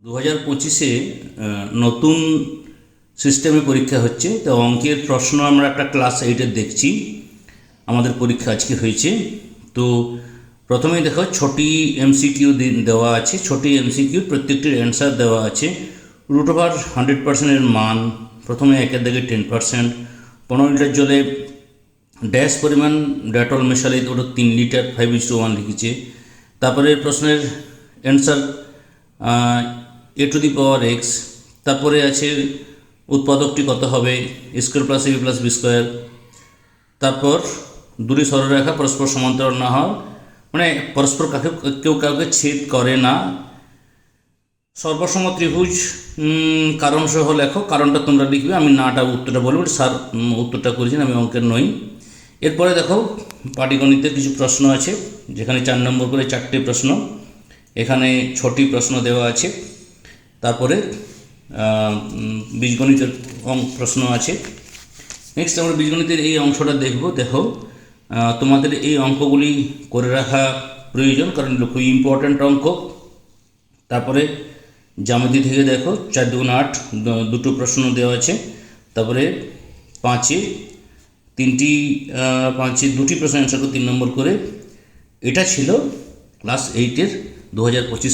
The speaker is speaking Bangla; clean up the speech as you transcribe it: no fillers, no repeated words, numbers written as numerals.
2025-এ নতুন সিস্টেমে পরীক্ষা হচ্ছে। তো অঙ্কের প্রশ্ন আমরা একটা ক্লাস 8-এর দেখছি, আমাদের পরীক্ষা আজকে হয়েছে। তো প্রথমেই দেখো 6টি এমসিকিউ দেওয়া আছে। 6টি এমসিকিউ প্রত্যেকটির অ্যান্সার দেওয়া আছে। √100%-এর মান, প্রথমে একের দাগে 10%, 15 লিটার জলে ড্যাশ পরিমাণ ডেটল মেশালে ওটা 3 লিটার, 5:1 লিখেছে। তারপরে প্রশ্নের অ্যান্সার a⁴x। তারপরে আছে উৎপাদকটি কত হবে, square plus ab plus B square. তারপর দুটি সরলরেখা পরস্পর সমান্তরাল না হয়, মানে পরস্পর কেউ কাউকে ছেদ করে না। সর্বসম ত্রিভুজ কারণ সহ লেখো, কারণটা তোমরা লিখবে, আমি নাটা উত্তরটা বলবো। স্যার উত্তরটা করেছেন, আমি অঙ্কের নই। এরপরে দেখো পাটিগণিতের কিছু প্রশ্ন আছে, যেখানে 4 নম্বর করে 4টে প্রশ্ন, এখানে 6টি প্রশ্ন দেওয়া আছে। তারপরে বীজগণিতের প্রশ্ন আছে। নেক্সট আমরা বীজগণিতের এই অংশটা দেখব। দেখো তোমাদের এই অঙ্কগুলি করে রাখা প্রয়োজন, কারণ খুব ইম্পর্ট্যান্ট অঙ্ক। তারপরে জ্যামিতি থেকে দেখো 4 × 8 দুটো প্রশ্ন দেওয়া আছে। তারপরে 5-এ দুটি প্রশ্ন অ্যান্সার করে 3 নম্বর করে। এটা ছিল ক্লাস 8-এর 2025